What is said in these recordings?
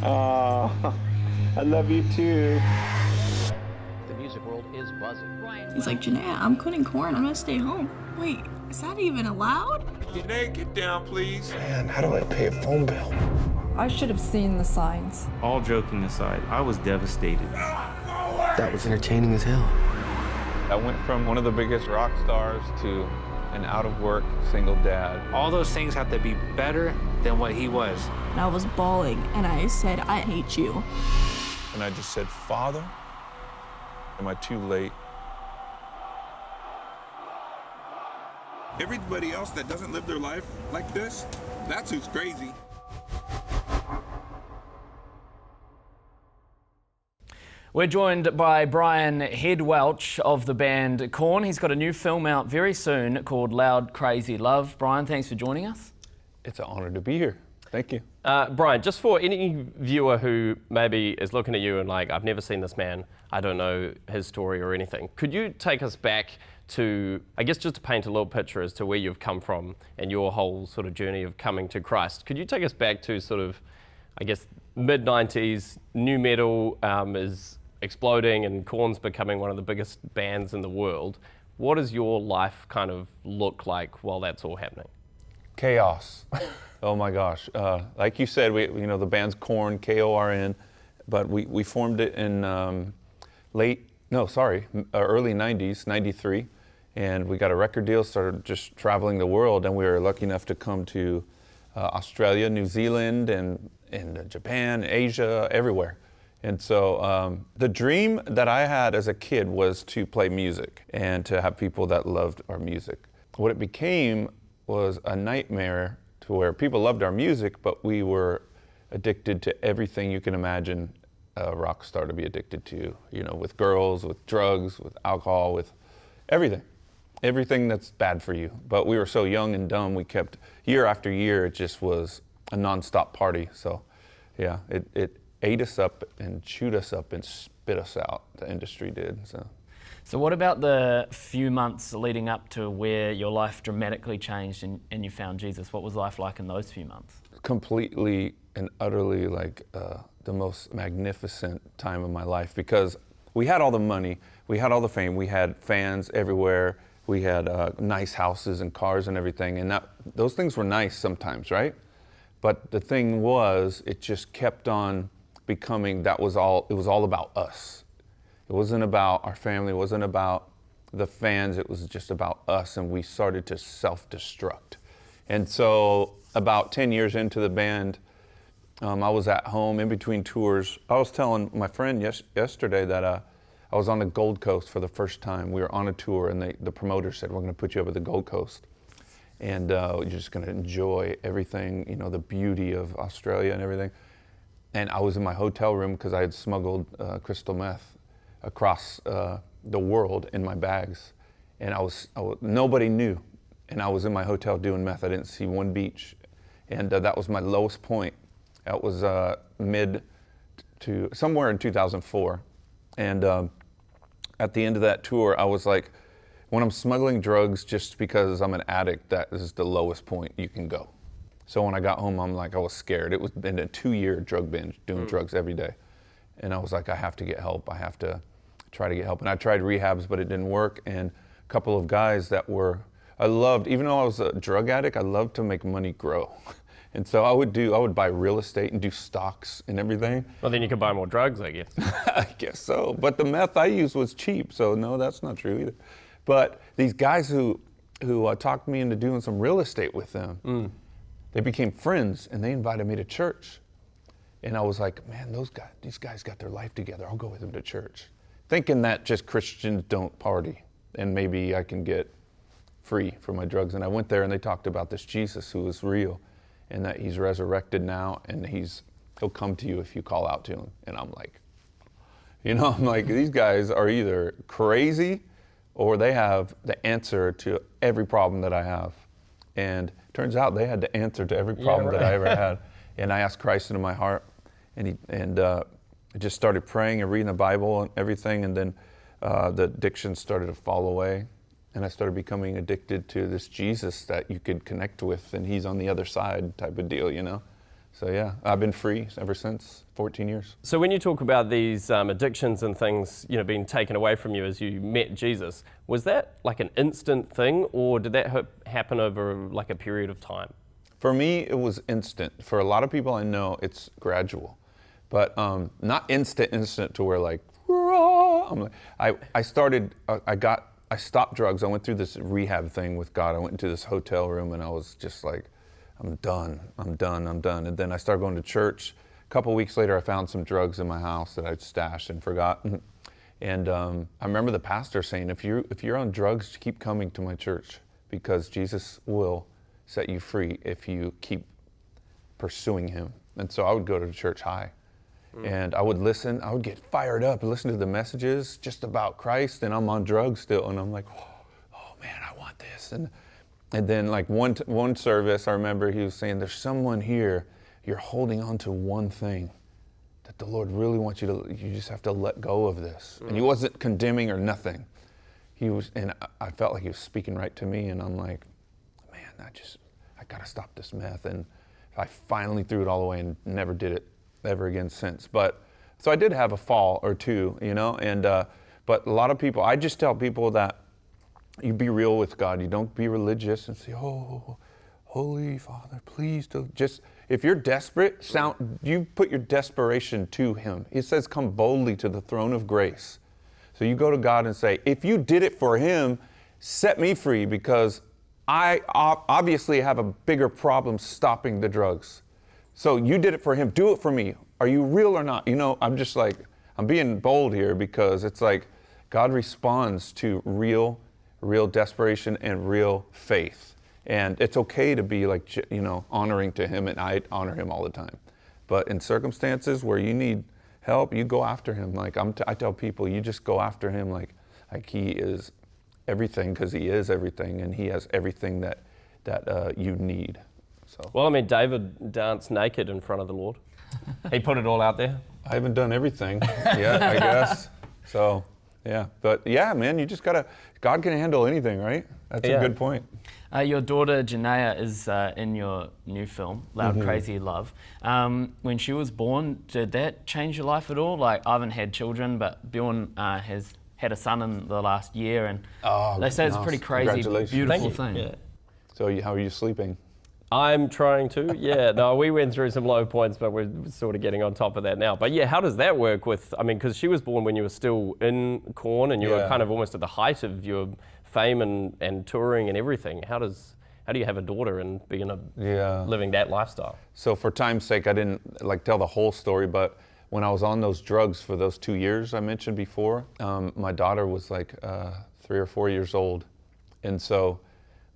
Oh, I love you too. The music world is buzzing. He's like, Janae, I'm quitting KoRn. I'm gonna stay home. Wait, is that even allowed? Janae, get down, please. Man, how do I pay a phone bill? I should have seen the signs. All joking aside, I was devastated. That was entertaining as hell. I went from one of the biggest rock stars to an out-of-work single dad. All those things have to be better than what he was. And I was bawling, and I said, I hate you. And I just said, Father, am I too late? Everybody else that doesn't live their life like this, that's who's crazy. We're joined by Brian Head Welch of the band KoRn. He's got a new film out very soon called Loud, Krazy Love. Brian, thanks for joining us. It's an honor to be here. Thank you. Brian, just for any viewer who maybe is looking at you and like, I've never seen this man, I don't know his story or anything, could you take us back to, I guess just to paint a little picture as to where you've come from and your whole sort of journey of coming to Christ? Could you take us back to sort of, I guess, mid-90s, nu metal is exploding and KoRn's becoming one of the biggest bands in the world. What does your life kind of look like while that's all happening? Chaos. Oh my gosh. Like you said, the band's KoRn, K-O-R-N, but we formed it in early 90s, 93, and we got a record deal, started just traveling the world, and we were lucky enough to come to Australia, New Zealand, and Japan, Asia, everywhere. And so the dream that I had as a kid was to play music and to have people that loved our music. What it became was a nightmare to where people loved our music, but we were addicted to everything you can imagine a rock star to be addicted to, with girls, with drugs, with alcohol, with everything that's bad for you. But we were so young and dumb, we kept, year after year, it just was a nonstop party. So yeah, it ate us up and chewed us up and spit us out, the industry did. So what about the few months leading up to where your life dramatically changed and you found Jesus? What was life like in those few months? Completely and utterly like the most magnificent time of my life, because we had all the money, we had all the fame, we had fans everywhere, we had nice houses and cars and everything, and those things were nice sometimes, right? But the thing was, it just kept on becoming, it was all about us. It wasn't about our family, it wasn't about the fans, it was just about us, and we started to self-destruct. And so about 10 years into the band, I was at home in between tours. I was telling my friend yesterday that I was on the Gold Coast for the first time. We were on a tour, and the promoter said, we're gonna put you up at the Gold Coast. And you're just gonna enjoy everything, the beauty of Australia and everything. And I was in my hotel room because I had smuggled crystal meth across the world in my bags. And nobody knew. And I was in my hotel doing meth. I didn't see one beach. And that was my lowest point. That was somewhere in 2004. And at the end of that tour, I was like, when I'm smuggling drugs just because I'm an addict, that is the lowest point you can go. So when I got home, I was scared. It was been a 2-year drug binge, doing drugs every day. And I was like, I have to get help. I have to try to get help. And I tried rehabs, but it didn't work. And a couple of guys I loved, even though I was a drug addict, I loved to make money grow. And so I would buy real estate and do stocks and everything. Well, then you could buy more drugs, I guess. I guess so. But the meth I used was cheap, so no, that's not true either. But these guys who talked me into doing some real estate with them, they became friends, and they invited me to church. And I was like, man, these guys got their life together. I'll go with them to church. Thinking that just Christians don't party, and maybe I can get free from my drugs. And I went there, and they talked about this Jesus who is real, and that he's resurrected now, and he'll come to you if you call out to him. And I'm like, these guys are either crazy or they have the answer to every problem that I have. And turns out they had the answer to every problem that I ever had. And I asked Christ into my heart, and I just started praying and reading the Bible and everything, and then the addiction started to fall away. And I started becoming addicted to this Jesus that you could connect with, and he's on the other side type of deal, So yeah, I've been free ever since, 14 years. So when you talk about these addictions and things, being taken away from you as you met Jesus, was that like an instant thing, or did that happen over like a period of time? For me, it was instant. For a lot of people I know, it's gradual, but not instant to where like, I'm like I stopped drugs. I went through this rehab thing with God. I went into this hotel room and I was just like, I'm done. And then I started going to church. A couple weeks later, I found some drugs in my house that I'd stashed and forgotten. And I remember the pastor saying, if you're on drugs, keep coming to my church because Jesus will set you free if you keep pursuing him. And so I would go to church high. And I would listen, I would get fired up and listen to the messages just about Christ, and I'm on drugs still, and I'm like, oh man, I want this. And then like one service, I remember he was saying, there's someone here, you're holding on to one thing that the Lord really wants you just have to let go of this. And he wasn't condemning or nothing. And I felt like he was speaking right to me, and I'm like, man, I gotta stop this meth. And I finally threw it all away and never did it ever again since. But so I did have a fall or two, and but a lot of people, I just tell people that you be real with God. You don't be religious and say, oh, Holy Father, please do. Just, if you're desperate, you put your desperation to him. It says, come boldly to the throne of grace. So you go to God and say, if you did it for him, set me free, because I obviously have a bigger problem stopping the drugs. So you did it for him, do it for me. Are you real or not? I'm just like, I'm being bold here because it's like God responds to real desperation and real faith. And it's okay to be like, honoring to him, and I honor him all the time. But in circumstances where you need help, you go after him. Like I tell people, you just go after him like he is everything, because he is everything, and he has everything that you need. So. Well, I mean, David danced naked in front of the Lord. He put it all out there. I haven't done everything yet, I guess. So, yeah. But yeah, man, you just gotta, God can handle anything, right? That's a good point. Your daughter, Janaea, is in your new film, Loud, Krazy Love. When she was born, did that change your life at all? Like, I haven't had children, but Bjorn has had a son in the last year, and they say it's a pretty crazy, beautiful thing. Yeah. So how are you sleeping? I'm trying to, yeah. No, we went through some low points, but we're sort of getting on top of that now. But yeah, how does that work with, because she was born when you were still in KoRn, and you were kind of almost at the height of your fame and touring and everything. How do you have a daughter and be living that lifestyle? So for time's sake, I didn't tell the whole story, but when I was on those drugs for those 2 years I mentioned before, my daughter was 3 or 4 years old. And so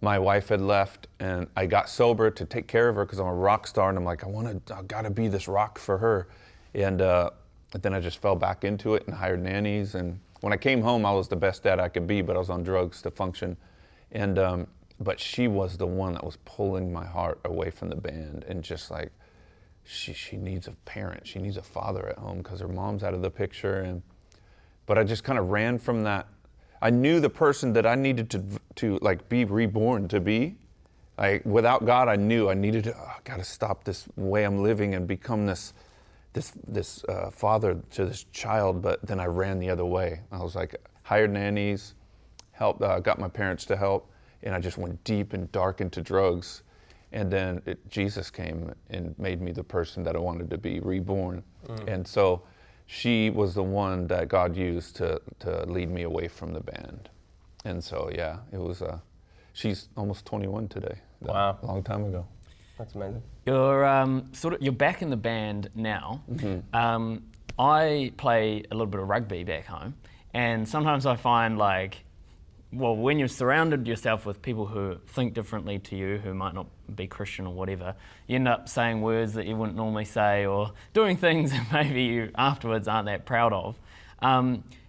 my wife had left, and I got sober to take care of her because I'm a rock star, and I'm like, I gotta be this rock for her. And then I just fell back into it and hired nannies. And when I came home, I was the best dad I could be, but I was on drugs to function. And but she was the one that was pulling my heart away from the band, and just like, she needs a parent, she needs a father at home because her mom's out of the picture. But I just kind of ran from that. I knew the person that I needed to be reborn to be. Without God, I knew I needed to. I got to stop this way I'm living and become this father to this child. But then I ran the other way. I was hired nannies, got my parents to help, and I just went deep and dark into drugs. And then Jesus came and made me the person that I wanted to be, reborn. And so she was the one that God used to lead me away from the band. And so, yeah, it was, she's almost 21 today. Wow. A long time ago. That's amazing. You're back in the band now. I play a little bit of rugby back home, and sometimes I find when you're surrounded yourself with people who think differently to you, who might not be Christian or whatever, you end up saying words that you wouldn't normally say, or doing things that maybe you afterwards aren't that proud of.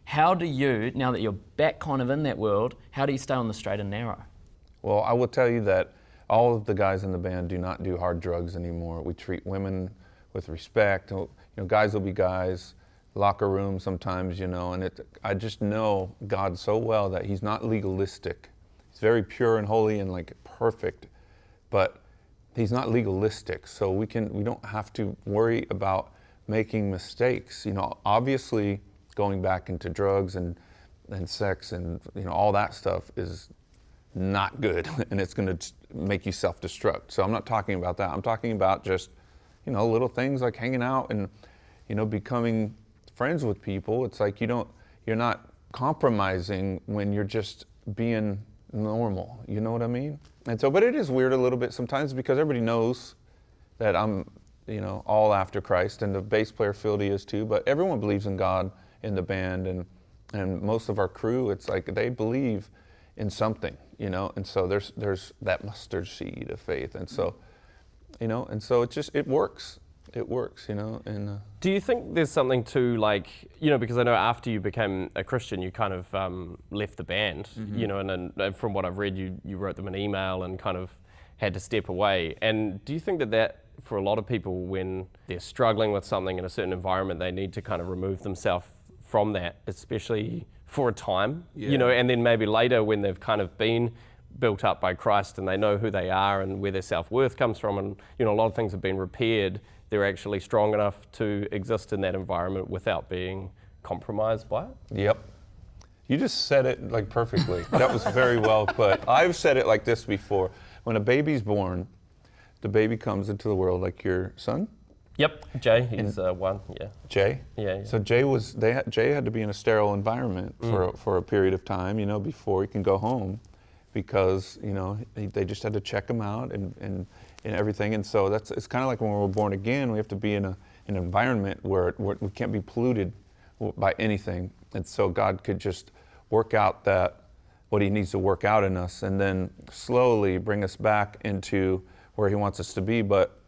How do you, now that you're back kind of in that world, how do you stay on the straight and narrow? Well, I will tell you that all of the guys in the band do not do hard drugs anymore. We treat women with respect. Guys will be guys. Locker room sometimes, and I just know God so well that he's not legalistic. He's very pure and holy and perfect, but he's not legalistic, so we don't have to worry about making mistakes. You know, obviously going back into drugs and sex and, you know, all that stuff is not good, and it's going to make you self-destruct. So I'm not talking about that. I'm talking about just, you know, little things like hanging out and, you know, becoming friends with people. It's like you're not compromising when you're just being normal. You know what I mean? And so, but it is weird a little bit sometimes because everybody knows that I'm, you know, all after Christ, and the bass player Fieldy is too, but everyone believes in God in the band, and most of our crew, it's like they believe in something, you know, and so there's that mustard seed of faith, and so, you know, and so it works, you know. And do you think there's something to, like, you know, because I know after you became a Christian, you kind of left the band, you know, and from what I've read, you wrote them an email and kind of had to step away. And do you think that for a lot of people, when they're struggling with something in a certain environment, they need to kind of remove themselves from that, especially for a time, you know, and then maybe later when they've kind of been built up by Christ and they know who they are and where their self-worth comes from, and, you know, a lot of things have been repaired, they're actually strong enough to exist in that environment without being compromised by it? Yep. You just said it like perfectly. That was very well put. I've said it like this before. When a baby's born, the baby comes into the world, like your son. Yep, Jay, he's one, yeah. Jay? Yeah. So Jay had to be in a sterile environment for a period of time, you know, before he can go home, because, you know, they just had to check him out and everything. And so it's kind of like when we're born again, we have to be in an environment where we can't be polluted by anything. And so God could just work out what he needs to work out in us, and then slowly bring us back into where he wants us to be. But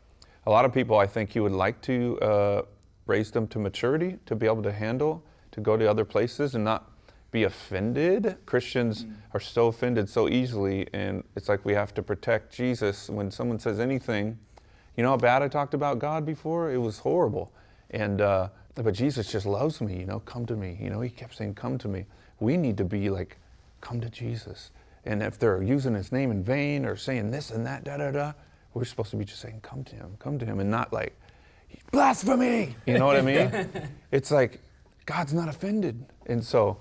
a lot of people, I think he would like to raise them to maturity, to be able to handle, to go to other places and not be offended. Christians are so offended so easily, and it's like we have to protect Jesus. When someone says anything, you know how bad I talked about God before? It was horrible. And but Jesus just loves me, you know, come to me. You know, he kept saying, come to me. We need to be like, come to Jesus. And if they're using his name in vain or saying this and that, da-da-da, we're supposed to be just saying, come to him, and not like, blasphemy! You know what I mean? It's like, God's not offended. And so,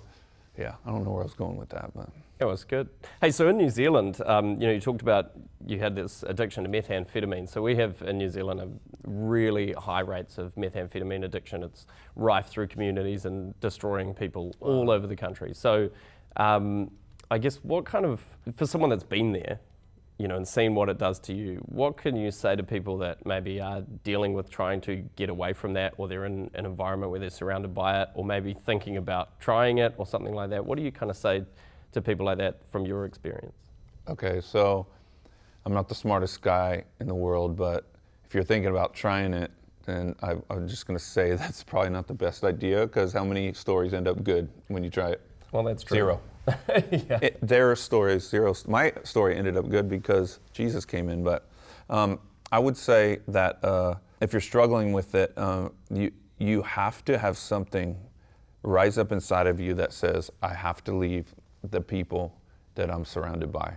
yeah, I don't know where I was going with that, but. It was good. Hey, so in New Zealand, you know, you talked about you had this addiction to methamphetamine. So we have in New Zealand really high rates of methamphetamine addiction. It's rife through communities and destroying people all over the country. So I guess what kind of, for someone that's been there, you know, and seen what it does to you, what can you say to people that maybe are dealing with trying to get away from that, or they're in an environment where they're surrounded by it, or maybe thinking about trying it or something like that? What do you kind of say to people like that from your experience? Okay, so I'm not the smartest guy in the world, but if you're thinking about trying it, then I'm just going to say that's probably not the best idea, because how many stories end up good when you try it? Well, that's true. Zero. Yeah. Their story is zero. My story ended up good because Jesus came in, but I would say that if you're struggling with it, you have to have something rise up inside of you that says, I have to leave the people that I'm surrounded by.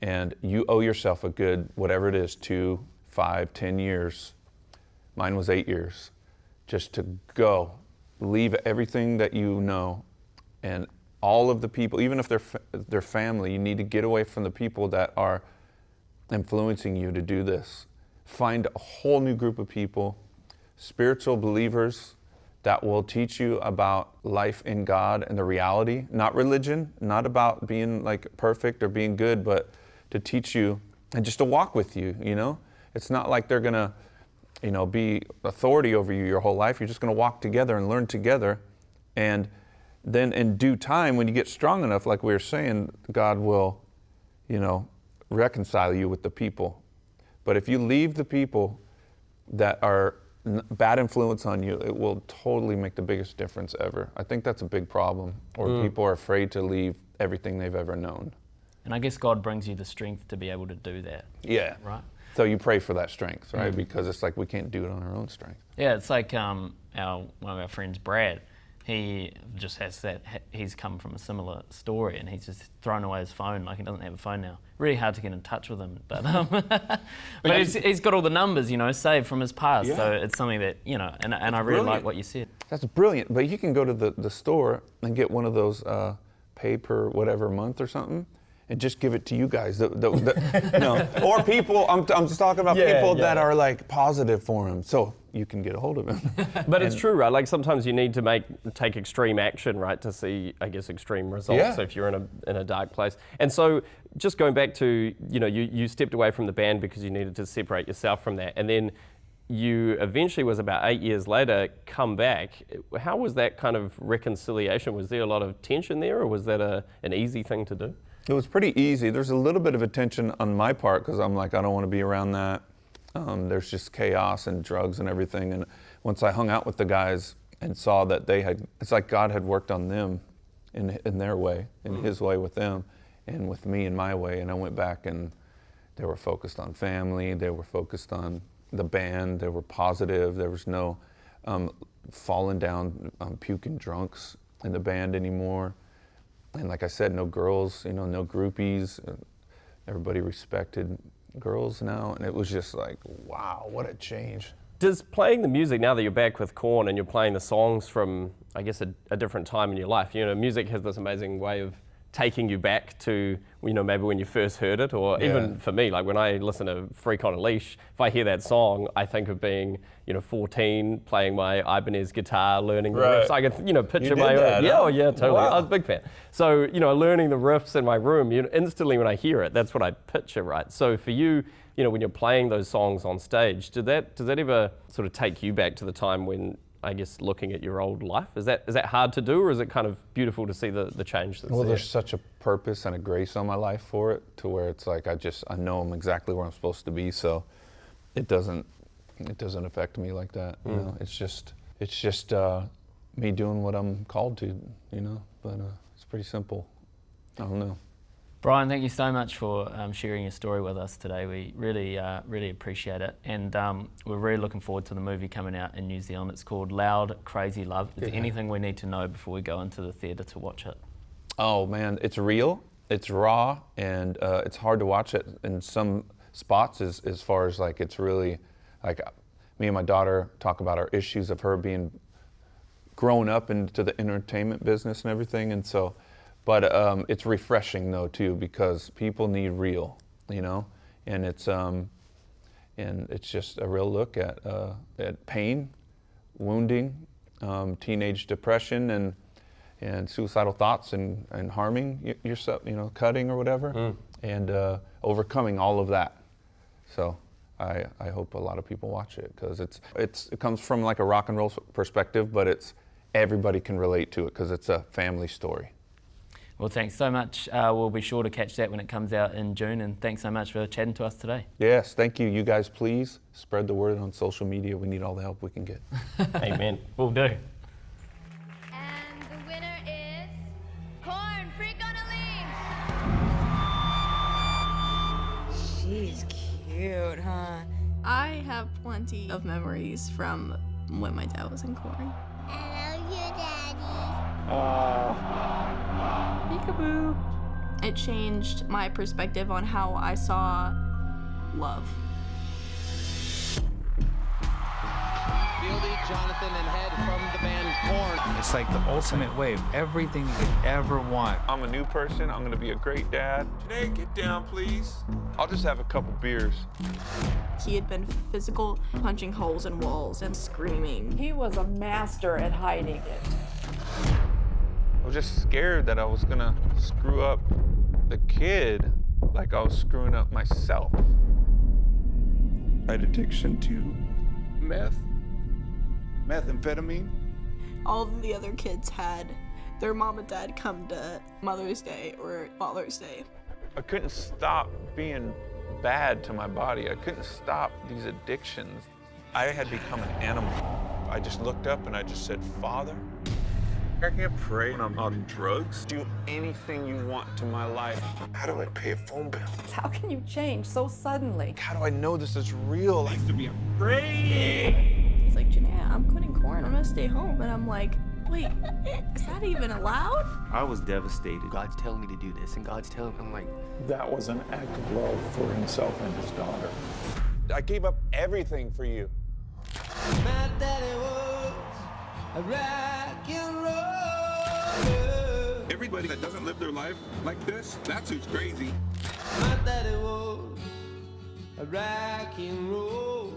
And you owe yourself a good, whatever it is, 2, 5, 10 years. Mine was 8 years. Just to go, leave everything that you know, and all of the people, even if they're family, you need to get away from the people that are influencing you to do this. Find a whole new group of people, spiritual believers, that will teach you about life in God and the reality, not religion, not about being like perfect or being good, but to teach you and just to walk with you, you know? It's not like they're gonna, you know, be authority over you your whole life. You're just gonna walk together and learn together. And then in due time, when you get strong enough, like we were saying, God will, you know, reconcile you with the people. But if you leave the people that are bad influence on you, it will totally make the biggest difference ever. I think that's a big problem, or people are afraid to leave everything they've ever known. And I guess God brings you the strength to be able to do that. Yeah. Right? So you pray for that strength, right? Because it's like we can't do it on our own strength. Yeah, it's like one of our friends, Brad. he just has that, he's come from a similar story and he's just thrown away his phone, like he doesn't have a phone now. Really hard to get in touch with him, but he's got all the numbers, you know, saved from his past, so it's something that, you know, and I really like what you said. That's brilliant, but you can go to the store and get one of those pay per whatever month or something, and just give it to you guys. No, or people. I'm just talking about people that are like positive for him, so you can get a hold of him. But it's true, right? Like sometimes you need to take extreme action, right, to see, I guess, extreme results if you're in a dark place. And so, just going back to, you know, you stepped away from the band because you needed to separate yourself from that, and then you eventually, was about 8 years later, come back. How was that kind of reconciliation? Was there a lot of tension there, or was that an easy thing to do? It was pretty easy. There's a little bit of attention on my part because I'm like, I don't want to be around that. There's just chaos and drugs and everything. And once I hung out with the guys and saw that it's like God had worked on them in their way, in His way with them, and with me in my way. And I went back and they were focused on family. They were focused on the band. They were positive. There was no falling down, puking drunks in the band anymore. And like I said, no girls, you know, no groupies. Everybody respected girls now. And it was just like, wow, what a change. Does playing the music, now that you're back with KoRn and you're playing the songs from, I guess, a different time in your life, you know, music has this amazing way of taking you back to, you know, maybe when you first heard it, or even for me, like when I listen to Freak on a Leash, if I hear that song, I think of being, you know, 14, playing my Ibanez guitar, learning the riffs. I can, you know, picture my own. Yeah, totally. Wow. I was a big fan. So, you know, learning the riffs in my room, you know, instantly when I hear it, that's what I picture, right? So for you, you know, when you're playing those songs on stage, does that ever sort of take you back to the time when, I guess, looking at your old life? Is that hard to do, or is it kind of beautiful to see the change that's there? There's such a purpose and a grace on my life for it, to where it's like I know I'm exactly where I'm supposed to be, so it doesn't affect me like that. You know, it's just me doing what I'm called to, you know. But it's pretty simple. I don't know. Brian, thank you so much for sharing your story with us today. We really appreciate it. And we're really looking forward to the movie coming out in New Zealand. It's called Loud, Krazy Love. Is there anything we need to know before we go into the theatre to watch it? Oh man, it's real, it's raw, and it's hard to watch it in some spots as far as like, it's really, like, me and my daughter talk about our issues of her being grown up into the entertainment business and everything, and so, but it's refreshing though too, because people need real, you know, and it's just a real look at pain, wounding, teenage depression, and suicidal thoughts, and harming yourself, you know, cutting or whatever, and overcoming all of that. So I hope a lot of people watch it, because it comes from like a rock and roll perspective, but everybody can relate to it because it's a family story. Well, thanks so much. We'll be sure to catch that when it comes out in June, and thanks so much for chatting to us today. Yes, thank you. You guys, please spread the word on social media. We need all the help we can get. Amen. We'll do. And the winner is KoRn, Freak on a Leash. She's cute, huh? I have plenty of memories from when my dad was in KoRn. I love you, Daddy. Peekaboo. It changed my perspective on how I saw love. Fieldy, Jonathan, and Head from the band KoRn. It's like the ultimate way of everything you could ever want. I'm a new person. I'm gonna be a great dad. Janae, get down, please. I'll just have a couple beers. He had been physical, punching holes in walls and screaming. He was a master at hiding it. I was just scared that I was gonna screw up the kid like I was screwing up myself. I had addiction to methamphetamine. All of the other kids had their mom and dad come to Mother's Day or Father's Day. I couldn't stop being bad to my body. I couldn't stop these addictions. I had become an animal. I just looked up and I just said, Father, I can't pray when I'm on drugs. Do anything you want to my life. How do I pay a phone bill? How can you change so suddenly? How do I know this is real? I used to be afraid. He's like, Janae, I'm quitting KoRn. I'm gonna stay home. And I'm like, Wait, is that even allowed? I was devastated. God's telling me to do this, and God's telling me, I'm like, That was an act of love for himself and his daughter. I gave up everything for you. My daddy was a rock and roller. Everybody that doesn't live their life like this, that's who's crazy. My daddy was a rock and roller.